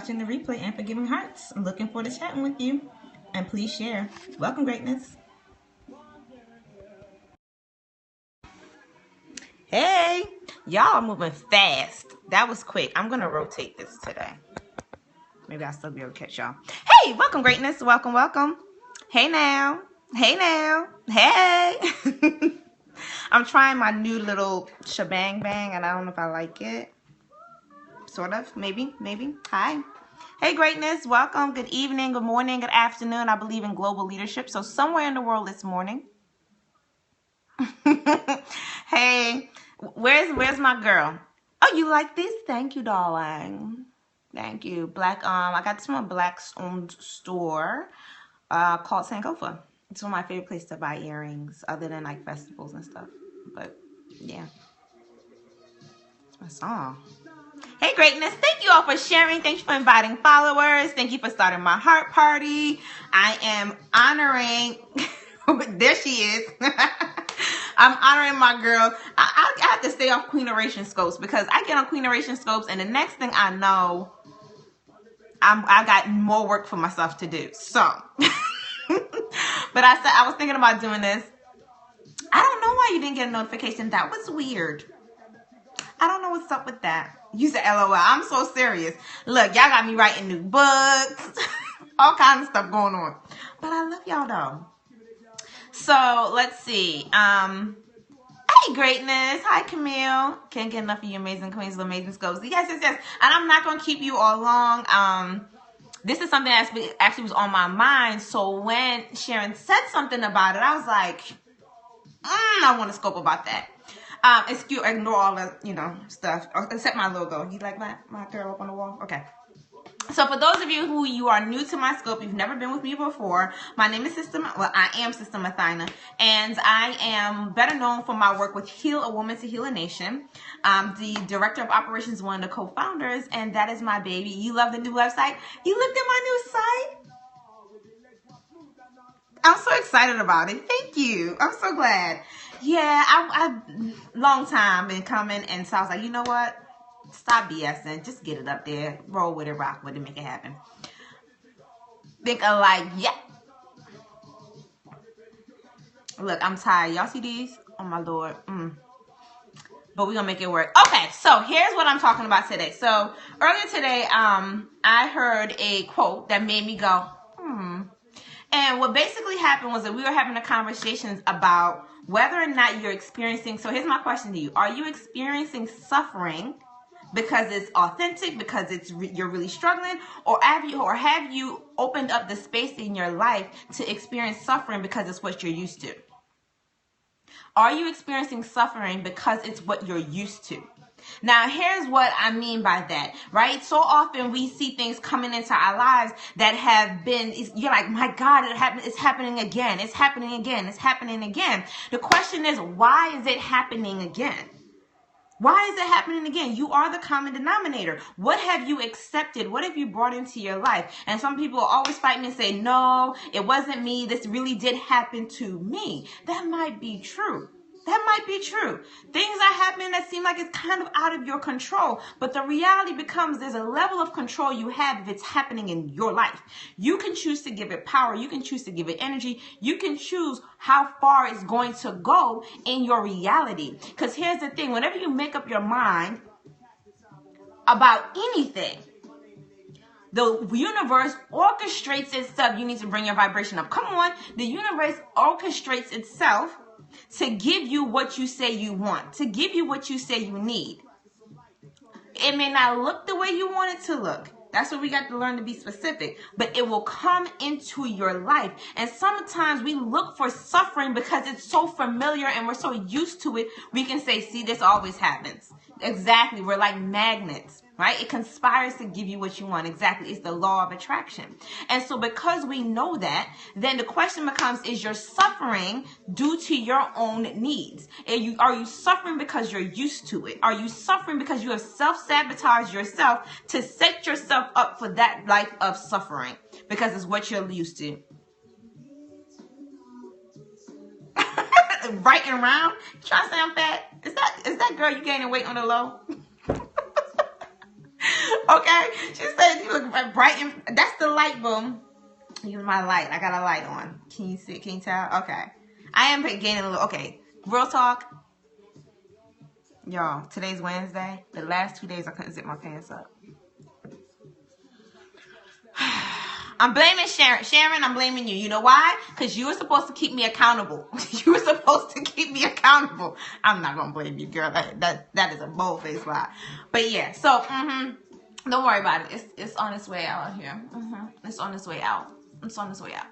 watching the replay and for giving hearts. I'm looking forward to chatting with you. And please share. Welcome, greatness. Hey, y'all are moving fast. That was quick. I'm going to rotate this today. Maybe I'll still be able to catch y'all. Hey, welcome, greatness. Welcome, welcome. Hey now. Hey now. Hey. I'm trying my new little shebang bang, and I don't know if I like it. Sort of. Maybe. Hi. Hey, greatness. Welcome. Good evening, good morning, good afternoon. I believe in global leadership. So somewhere in the world it's morning. Hey, where's my girl? Oh, you like this? Thank you, darling. Thank you. Black, I got this from a black-owned store called Sankofa. It's one of my favorite places to buy earrings, other than like festivals and stuff. But yeah, it's my song. Hey, greatness. Thank you all for sharing. Thank you for inviting followers. Thank you for starting my heart party. I am honoring, there she is. I'm honoring my girl. I have to stay off Queeneration Scopes because I get on Queeneration Scopes and the next thing I know, I got more work for myself to do. So, but I was thinking about doing this. I don't know why you didn't get a notification. That was weird. I don't know what's up with that. You said LOL. I'm so serious. Look, y'all got me writing new books. All kinds of stuff going on. But I love y'all though. So let's see. Hey, greatness. Hi, Camille. Can't get enough of you amazing queens of amazing scopes. Yes. And I'm not going to keep you all long. This is something that actually was on my mind. So when Sharon said something about it, I was like, I want to scope about that. Ignore all the, stuff, except my logo. You like my girl up on the wall? Okay. So for those of you who you are new to my scope, you've never been with me before, my name is I am Sister Mothyna, and I am better known for my work with Heal a Woman to Heal a Nation. I'm the Director of Operations, one of the co-founders, and that is my baby. You love the new website? You looked at my new site? I'm so excited about it. Thank you. I'm so glad. Yeah, I long time been coming, and so I was like, you know what? Stop BSing. Just get it up there. Roll with it, rock with it, make it happen. Think of like, yeah. Look, I'm tired. Y'all see these? Oh my Lord. But we're gonna make it work. Okay, so here's what I'm talking about today. So earlier today, I heard a quote that made me go, And what basically happened was that we were having a conversation about whether or not you're experiencing. So here's my question to you: are you experiencing suffering because it's authentic, because you're really struggling, or have you opened up the space in your life to experience suffering because it's what you're used to? Are you experiencing suffering because it's what you're used to? Now, here's what I mean by that, right? So often we see things coming into our lives that have been, you're like, my God, it's happening again. It's happening again. It's happening again. The question is, why is it happening again? Why is it happening again? You are the common denominator. What have you accepted? What have you brought into your life? And some people always fight me and say, no, it wasn't me. This really did happen to me. That might be true. That might be true. Things are happening that seem like it's kind of out of your control. But the reality becomes there's a level of control you have if it's happening in your life. You can choose to give it power. You can choose to give it energy. You can choose how far it's going to go in your reality. Because here's the thing. Whenever you make up your mind about anything, the universe orchestrates itself. You need to bring your vibration up. Come on. The universe orchestrates itself to give you what you say you want, to give you what you say you need. It may not look the way you want it to look. That's what we got to learn to be specific. But it will come into your life. And sometimes we look for suffering because it's so familiar and we're so used to it. We can say, see, this always happens. Exactly. We're like magnets, right? It conspires to give you what you want. Exactly. It's the law of attraction. And so because we know that, then the question becomes, is your suffering due to your own needs? Are you suffering because you're used to it? Are you suffering because you have self-sabotaged yourself to set yourself up for that life of suffering? Because it's what you're used to. Right and round. Trying to say I'm fat. Is that girl you gaining weight on the low? Okay? She said you look bright and that's the light, boom. Use my light. I got a light on. Can you see? Can you tell? Okay. I am gaining a little. Okay. Real talk. Y'all, today's Wednesday. The last 2 days I couldn't zip my pants up. I'm blaming Sharon. Sharon, I'm blaming you. You know why? Because you were supposed to keep me accountable. You were supposed to keep me accountable. I'm not going to blame you, girl. That is a bold-faced lie. But yeah, so, don't worry about it. It's on its way out here. It's on its way out. It's on its way out.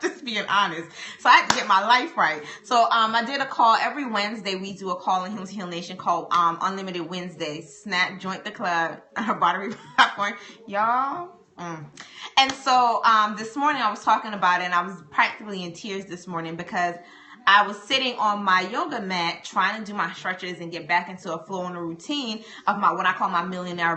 Just being honest. So I had to get my life right. So I did a call every Wednesday. We do a call in Heal Nation called Unlimited Wednesday. Snap, joint the club, buttery popcorn, y'all. And so this morning I was talking about it, and I was practically in tears this morning because I was sitting on my yoga mat trying to do my stretches and get back into a flow and a routine of my what I call my millionaire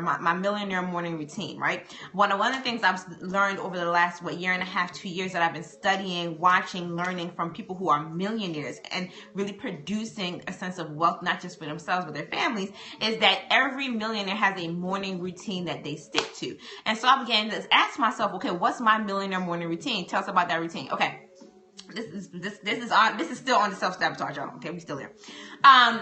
morning routine, right? One of the things I've learned over the last year and a half, 2 years that I've been studying, watching, learning from people who are millionaires and really producing a sense of wealth, not just for themselves but their families, is that every millionaire has a morning routine that they stick to. And so I began to ask myself, okay, what's my millionaire morning routine? Tell us about that routine. Okay. This is still on the self-sabotage, y'all. Okay, we still there.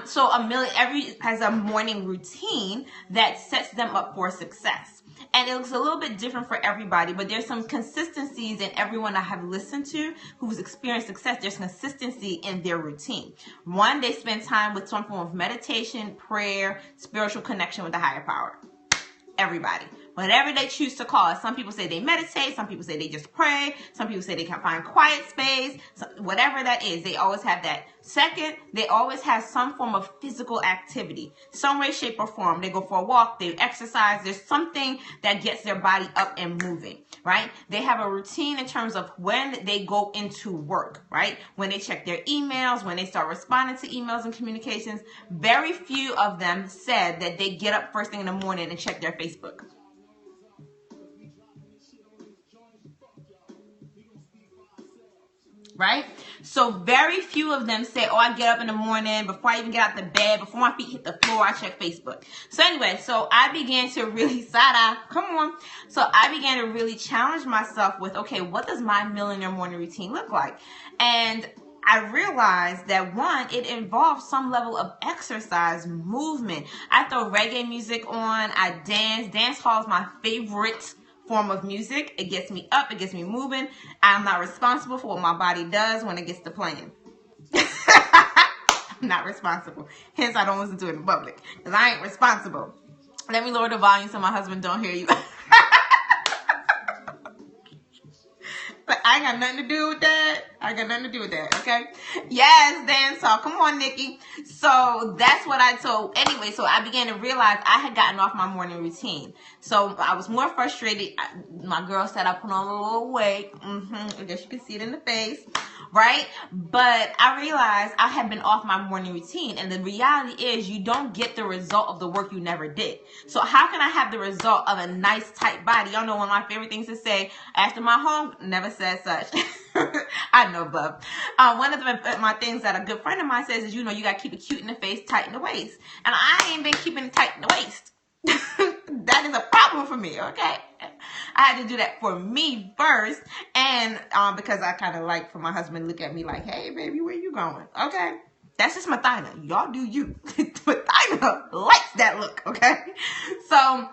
So every has a morning routine that sets them up for success. And it looks a little bit different for everybody, but there's some consistencies in everyone I have listened to who's experienced success. There's consistency in their routine. One, they spend time with some form of meditation, prayer, spiritual connection with the higher power. Everybody. Whatever they choose to call it. Some people say they meditate. Some people say they just pray. Some people say they can find quiet space. So whatever that is, they always have that. Second, they always have some form of physical activity. Some way, shape, or form. They go for a walk. They exercise. There's something that gets their body up and moving, right? They have a routine in terms of when they go into work, right? When they check their emails, when they start responding to emails and communications. Very few of them said that they get up first thing in the morning and check their Facebook. Right? So very few of them say, oh, I get up in the morning, before I even get out the bed, before my feet hit the floor, I check Facebook. So anyway, so I began to really So I began to really challenge myself with, okay, what does my millionaire morning routine look like? And I realized that one, it involves some level of exercise, movement. I throw reggae music on, I dance. Dance hall is my favorite form of music. It gets me up, it gets me moving. I'm not responsible for what my body does when it gets to playing. I'm not responsible. Hence, I don't listen to it in public because I ain't responsible. Let me lower the volume so my husband don't hear you. But I ain't got nothing to do with that. Okay? Yes, dance hall. Come on, Nikki. So that's what I told. Anyway, so I began to realize I had gotten off my morning routine. So I was more frustrated. My girl said I put on a little weight. I guess you can see it in the face. Right? But I realized I had been off my morning routine. And the reality is you don't get the result of the work you never did. So how can I have the result of a nice, tight body? Y'all know one of my favorite things to say after my home, never said such. I know, bub. One of my things that a good friend of mine says is, you know, you got to keep it cute in the face, tight in the waist. And I ain't been keeping it tight in the waist. That is a problem for me, okay? I had to do that for me first, and because I kind of like for my husband to look at me like, hey, baby, where you going? Okay? That's just Mothyna. Y'all do you. Mothyna likes that look, okay? So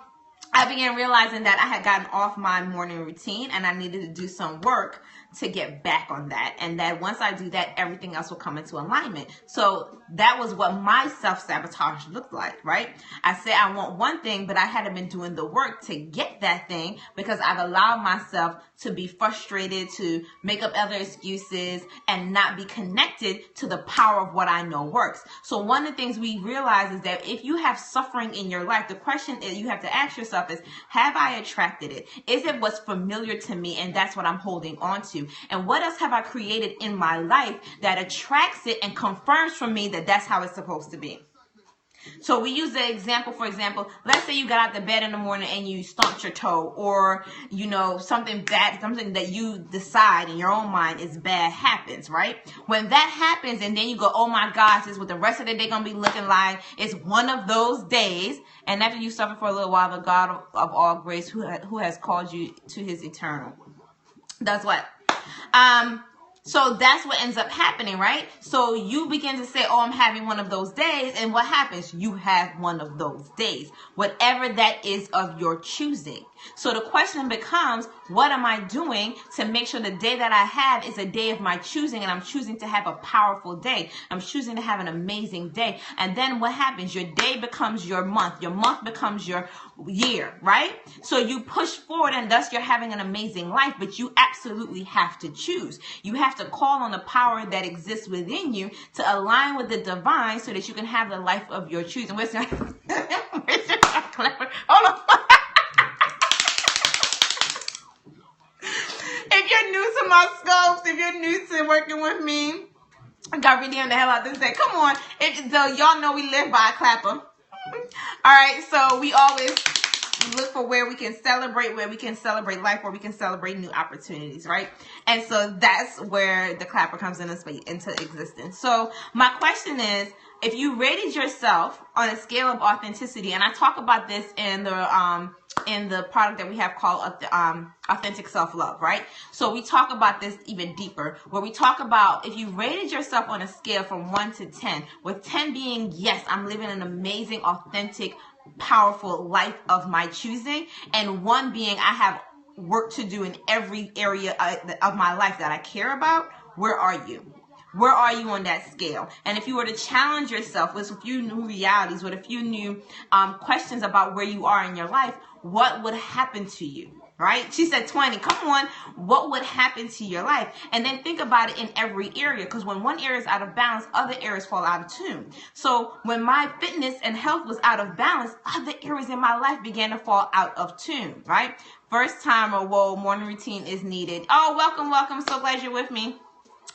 I began realizing that I had gotten off my morning routine, and I needed to do some work to get back on that. And that once I do that, everything else will come into alignment. So that was what my self-sabotage looked like, right? I said I want one thing, but I hadn't been doing the work to get that thing because I've allowed myself to be frustrated, to make up other excuses, and not be connected to the power of what I know works. So one of the things we realize is that if you have suffering in your life, the question is you have to ask yourself is, have I attracted it? Is it what's familiar to me and that's what I'm holding on to? And what else have I created in my life that attracts it and confirms for me that that's how it's supposed to be? So we use the example, for example, let's say you got out the bed in the morning and you stomped your toe, or, you know, something bad, something that you decide in your own mind is bad happens, right? When that happens and then you go, oh my gosh, this is what the rest of the day going to be looking like. It's one of those days. And after you suffer for a little while, the God of all grace who has called you to his eternal. That's what? So that's what ends up happening, right? So you begin to say, oh, I'm having one of those days. And what happens? You have one of those days, whatever that is of your choosing. So the question becomes, what am I doing to make sure the day that I have is a day of my choosing, and I'm choosing to have a powerful day. I'm choosing to have an amazing day. And then what happens? Your day becomes your month. Your month becomes your year, right? So you push forward, and thus you're having an amazing life, but you absolutely have to choose. You have to call on the power that exists within you to align with the divine so that you can have the life of your choosing. Where's your clapper? Hold on. If you're new to my scopes, if you're new to working with me, I got really on the hell out this day. Come on. So y'all know we live by a clapper. All right. So we always look for where we can celebrate life, where we can celebrate new opportunities, right? And so that's where the clapper comes into existence. So my question is, if you rated yourself on a scale of authenticity, and I talk about this in the product that we have called authentic self-love, right? So we talk about this even deeper, where we talk about if you rated yourself on a scale from 1 to 10, with 10 being, yes, I'm living an amazing, authentic, powerful life of my choosing, and 1 being, I have work to do in every area of my life that I care about. Where are you? Where are you on that scale? And if you were to challenge yourself with a few new realities, with a few new questions about where you are in your life, what would happen to you? Right? She said 20. Come on. What would happen to your life? And then think about it in every area, because when one area is out of balance, other areas fall out of tune. So when my fitness and health was out of balance, other areas in my life began to fall out of tune, right? First timer, whoa, morning routine is needed. Oh, welcome, welcome. So glad you're with me.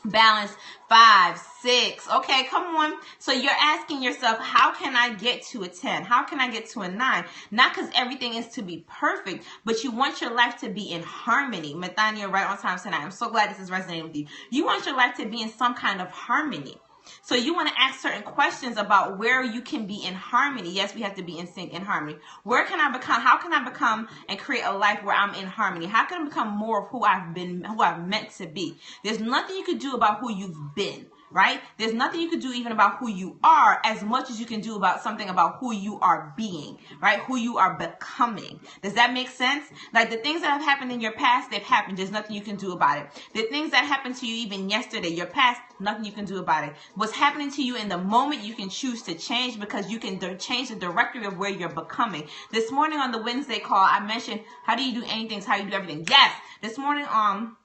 Balance 5, 6. Okay, come on. So you're asking yourself, how can I get to a 10? How can I get to a 9? Not because everything is to be perfect, but you want your life to be in harmony. Mothyna, you're right on time tonight. I'm so glad this is resonating with you. You want your life to be in some kind of harmony. So you want to ask certain questions about where you can be in harmony. Yes, we have to be in sync, in harmony. Where can I become? How can I become and create a life where I'm in harmony? How can I become more of who I've been, who I've meant to be? There's nothing you could do about who you've been, right? There's nothing you could do even about who you are as much as you can do about something about who you are being, right? Who you are becoming. Does that make sense? Like the things that have happened in your past, they've happened. There's nothing you can do about it. The things that happened to you even yesterday, your past, nothing you can do about it. What's happening to you in the moment, you can choose to change, because you can change the directory of where you're becoming. This morning on the Wednesday call, I mentioned, how do you do anything? It's how you do everything. Yes. This morning, on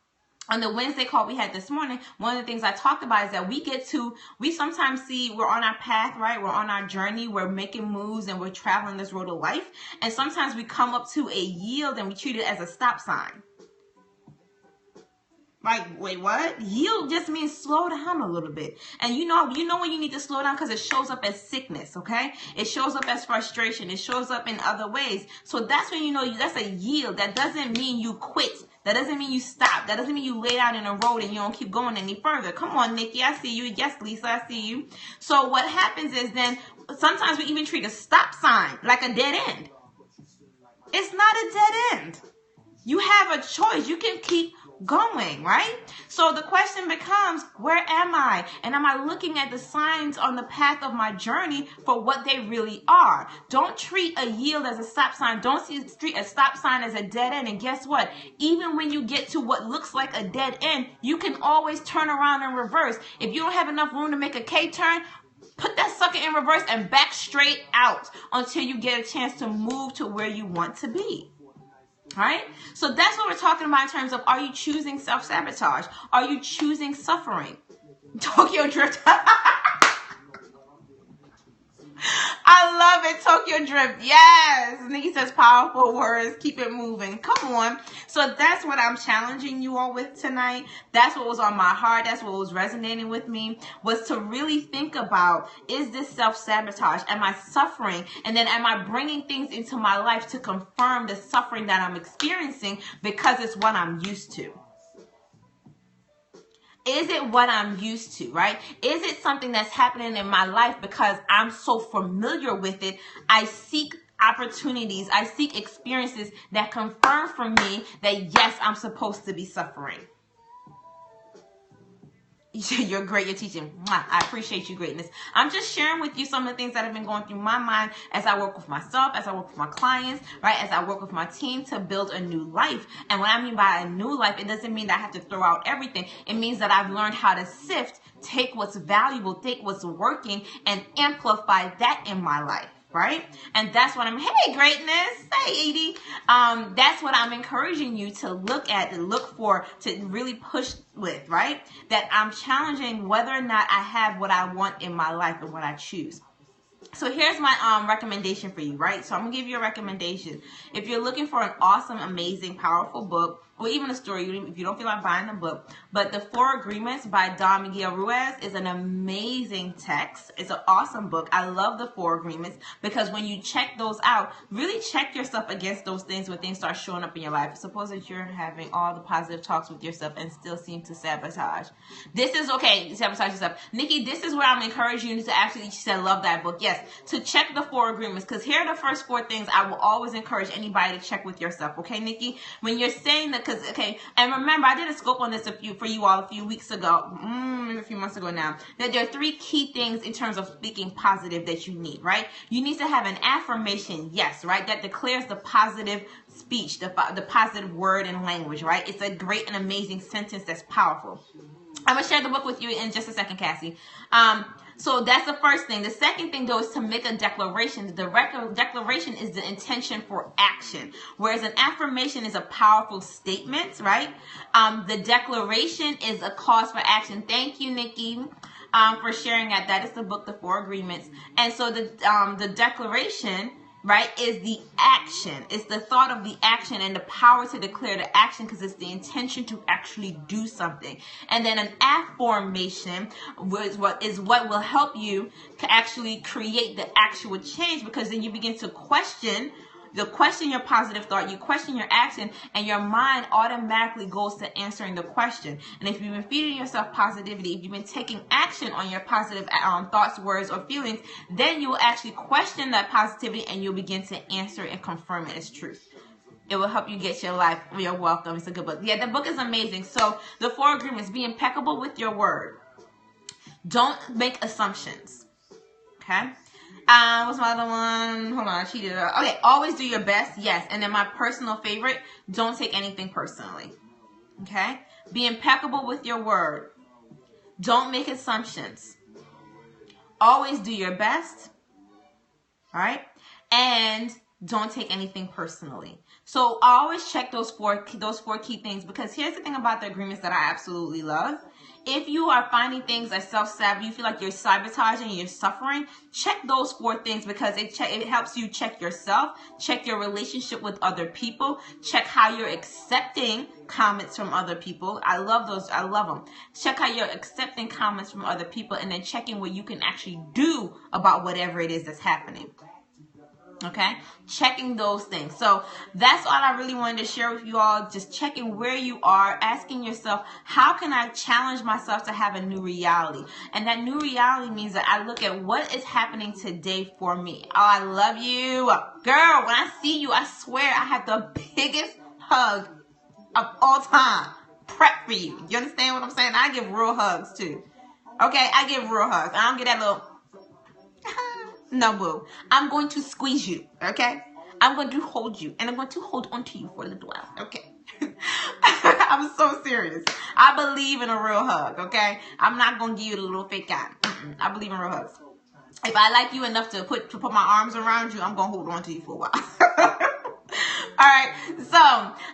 the Wednesday call we had this morning, one of the things I talked about is that we sometimes see we're on our path, right? We're on our journey. We're making moves and we're traveling this road of life. And sometimes we come up to a yield and we treat it as a stop sign. Like, wait, what? Yield just means slow down a little bit. And you know when you need to slow down, because it shows up as sickness, okay? It shows up as frustration. It shows up in other ways. So that's when you know that's a yield. That doesn't mean you quit. That doesn't mean you stop. That doesn't mean you lay down in a road and you don't keep going any further. Come on, Nikki, I see you. Yes, Lisa, I see you. So what happens is then sometimes we even treat a stop sign like a dead end. It's not a dead end. You have a choice. You can keep going, right? So the question becomes, where am I? And am I looking at the signs on the path of my journey for what they really are? Don't treat a yield as a stop sign. Don't treat a stop sign as a dead end. And guess what? Even when you get to what looks like a dead end, you can always turn around and reverse. If you don't have enough room to make a K-turn, put that sucker in reverse and back straight out until you get a chance to move to where you want to be. All right? So that's what we're talking about in terms of, are you choosing self-sabotage? Are you choosing suffering? Tokyo Drift. I love it. Tokyo Drift. Yes. Nikki says powerful words. Keep it moving. Come on. So that's what I'm challenging you all with tonight. That's what was on my heart. That's what was resonating with me, was to really think about, is this self-sabotage? Am I suffering? And then am I bringing things into my life to confirm the suffering that I'm experiencing because it's what I'm used to? Is it what I'm used to, right? Is it something that's happening in my life because I'm so familiar with it? I seek opportunities, I seek experiences that confirm for me that yes, I'm supposed to be suffering. You're great. You're teaching. I appreciate you, greatness. I'm just sharing with you some of the things that have been going through my mind as I work with myself, as I work with my clients, right? As I work with my team to build a new life. And what I mean by a new life, it doesn't mean that I have to throw out everything. It means that I've learned how to sift, take what's valuable, take what's working, and amplify that in my life. Right? And that's what I'm, hey, greatness. Hey, Edie. That's what I'm encouraging you to look at, to look for, to really push with, right? That I'm challenging whether or not I have what I want in my life and what I choose. So here's my recommendation for you, right? So I'm going to give you a recommendation. If you're looking for an awesome, amazing, powerful book, or even a story, if you don't feel like buying the book, but The 4 Agreements by Don Miguel Ruiz is an amazing text. It's an awesome book. I love The 4 Agreements because when you check those out, really check yourself against those things when things start showing up in your life. Suppose that you're having all the positive talks with yourself and still seem to sabotage. This is okay, sabotage yourself. Nikki, this is where I'm encouraging you to actually, she said, love that book. Yes, to check The 4 Agreements, because here are the first 4 things I will always encourage anybody to check with yourself. Okay, Nikki? When you're saying that, because, okay, and remember, I did a scope on this for you all a few weeks ago, maybe a few months ago now, that there are 3 key things in terms of speaking positive that you need, right? You need to have an affirmation, yes, right, that declares the positive speech, the positive word and language, right? It's a great and amazing sentence that's powerful. I'm going to share the book with you in just a second, Cassie. So that's the first thing. The second thing, though, is to make a declaration. The declaration is the intention for action, whereas an affirmation is a powerful statement, right? The declaration is a cause for action. Thank you, Nikki, for sharing that. That is the book, The 4 Agreements. And so the declaration, right, is the action. It's the thought of the action and the power to declare the action because it's the intention to actually do something. And then an affirmation is what will help you to actually create the actual change, because then you begin to question your positive thought, you question your action, and your mind automatically goes to answering the question. And if you've been feeding yourself positivity, if you've been taking action on your positive thoughts, words, or feelings, then you will actually question that positivity and you'll begin to answer and confirm it as truth. It will help you get your life. You're welcome. It's a good book. Yeah, the book is amazing. So the 4 Agreements: be impeccable with your word. Don't make assumptions. Okay? What's my other one? Hold on, I cheated. Okay, always do your best. Yes. And then my personal favorite, don't take anything personally. Okay? Be impeccable with your word. Don't make assumptions. Always do your best. All right? And don't take anything personally. So I always check those four key things, because here's the thing about the agreements that I absolutely love. If you are finding things like self-sabotage, you feel like you're sabotaging, you're suffering, check those 4 things, because it helps you check yourself, check your relationship with other people, check how you're accepting comments from other people. I love those. I love them. Check how you're accepting comments from other people, and then checking what you can actually do about whatever it is that's happening. Okay, checking those things. So that's all I really wanted to share with you all. Just checking where you are, asking yourself, how can I challenge myself to have a new reality? And that new reality means that I look at what is happening today for me. Oh, I love you. Girl, when I see you, I swear I have the biggest hug of all time. Prep for you. You understand what I'm saying? I give real hugs too. Okay, I give real hugs. I don't get that little... No, boo. I'm going to squeeze you, okay? I'm going to hold you, and I'm going to hold on to you for a little while, okay? I'm so serious. I believe in a real hug, okay? I'm not going to give you the little fake guy. I believe in real hugs. If I like you enough to put my arms around you, I'm going to hold on to you for a while. right, so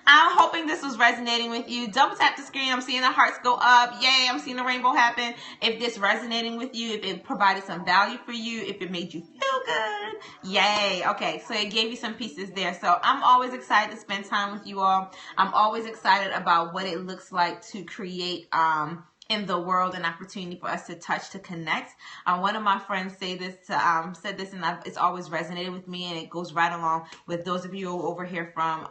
I'm hoping this was resonating with you. Double tap the screen. I'm seeing the hearts go up. Yay, I'm seeing the rainbow happen. If this resonating with you, if it provided some value for you, if it made you feel good, yay. Okay, so it gave you some pieces there. So I'm always excited to spend time with you all. I'm always excited about what it looks like to create in the world an opportunity for us to touch, to connect. One of my friends said this, it's always resonated with me, and it goes right along with those of you who are over here from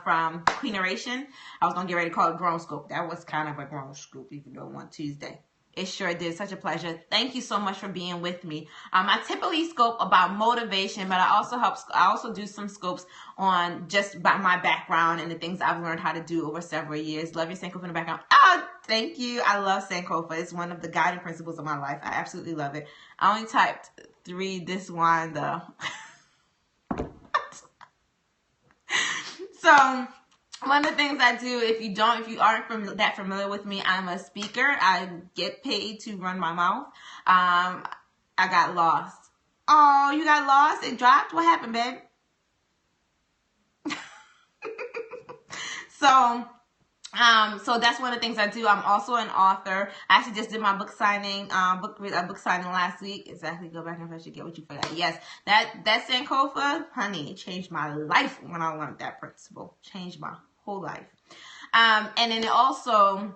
from Queeneration. I was gonna get ready to call it Grown Scope. That was kind of a grown scoop, even though one Tuesday. It sure did. Such a pleasure. Thank you so much for being with me. I typically scope about motivation, but I also do some scopes on just about my background and the things I've learned how to do over several years. Love your Sankofa in the background. Oh, thank you. I love Sankofa. It's one of the guiding principles of my life. I absolutely love it. I only typed 3 this one though. So one of the things I do, if you aren't that familiar with me, I'm a speaker. I get paid to run my mouth. I got lost. Oh, you got lost? It dropped? What happened, babe? So that's one of the things I do. I'm also an author. I actually just did my book signing, book signing last week. Exactly. Go back and I should get what you forgot. Yes, that Sankofa, honey, it changed my life when I learned that principle. Changed my whole life. And then it also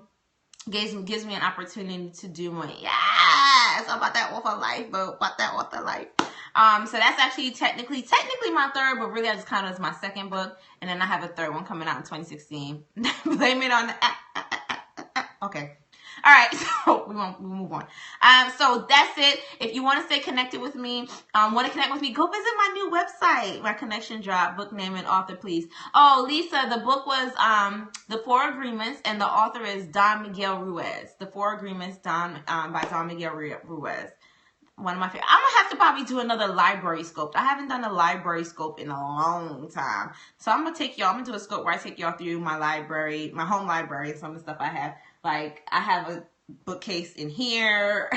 gives me an opportunity to do more. Yes, about that author life, but about that author life. So that's actually technically my third, but really I just count it as my second book. And then I have a third one coming out in 2016. Blame it on the okay. All right, so we'll move on. So that's it. If you want to stay connected with me, want to connect with me, go visit my new website, my connection drop, book name and author, please. Oh, Lisa, the book was The 4 Agreements, and the author is Don Miguel Ruiz. The 4 Agreements, by Don Miguel Ruiz. One of my favorites. I'm going to have to probably do another library scope. I haven't done a library scope in a long time. So I'm going to do a scope where I take y'all through my library, my home library, and some of the stuff I have. Like, I have a bookcase in here.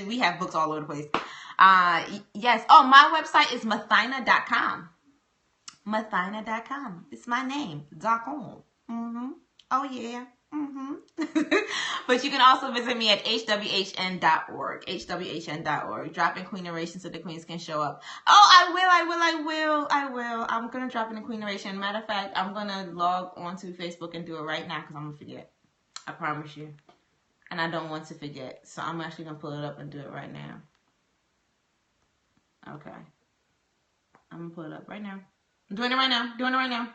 We have books all over the place. Yes. Oh, my website is Mothyna.com. Mothyna.com. It's my name. .com. Oh, yeah. But you can also visit me at hwhn.org. hwhn.org. Drop in Queeneration so the queens can show up. Oh, I will. I'm going to drop in the Queeneration. Matter of fact, I'm going to log onto Facebook and do it right now because I'm going to forget. I promise you. And I don't want to forget. So I'm actually going to pull it up and do it right now. Okay. I'm going to pull it up right now. I'm doing it right now.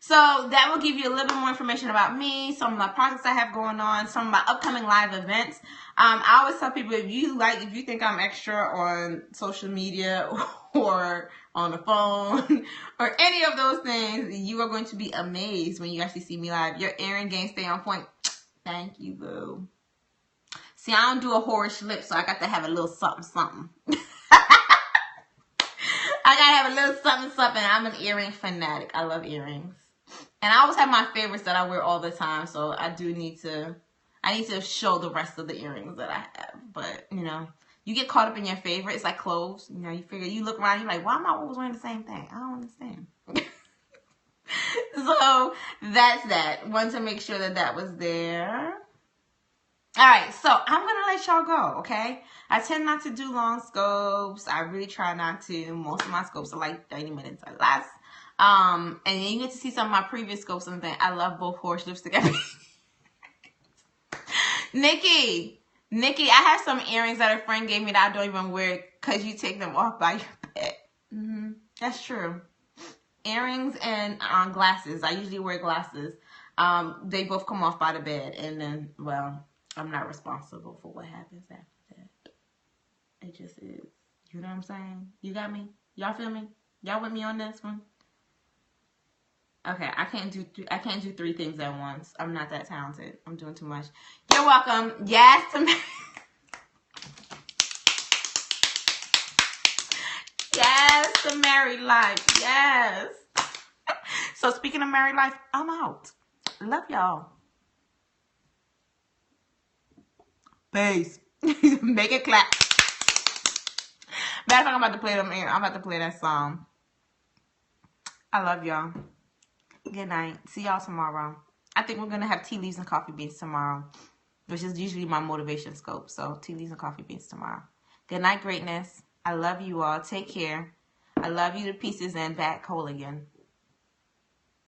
So that will give you a little bit more information about me, some of my projects I have going on, some of my upcoming live events. I always tell people, if you think I'm extra on social media or on the phone or any of those things, you are going to be amazed when you actually see me live. Your earring game stay on point. Thank you, boo. See, I don't do a whorish lip, so I got to have a little something. I gotta have a little something. I'm an earring fanatic. I love earrings. And I always have my favorites that I wear all the time, so I need to show the rest of the earrings that I have. But, you get caught up in your favorite. It's like clothes. You look around, you're like, why am I always wearing the same thing? I don't understand. So, that's that. Wanted to make sure that was there. Alright, so I'm going to let y'all go, okay? I tend not to do long scopes. I really try not to. Most of my scopes are like 30 minutes or less. And then you get to see some of my previous scopes and things. I love both horse lipstick. Nikki, I have some earrings that a friend gave me that I don't even wear because you take them off by your bed. That's true. Earrings and glasses. I usually wear glasses. They both come off by the bed. And then, well, I'm not responsible for what happens after that. It just is. You know what I'm saying? You got me? Y'all feel me? Y'all with me on this one? Okay, I can't do 3 things at once. I'm not that talented. I'm doing too much. You're welcome. Yes, yes, to married life. Yes. So speaking of married life, I'm out. Love y'all. Peace. Make it clap. Matter of fact, I'm about to play that song. I love y'all. Good night. See y'all tomorrow. I think we're going to have tea leaves and coffee beans tomorrow, which is usually my motivation scope. So tea leaves and coffee beans tomorrow. Good night, greatness. I love you all. Take care. I love you to pieces and back whole again.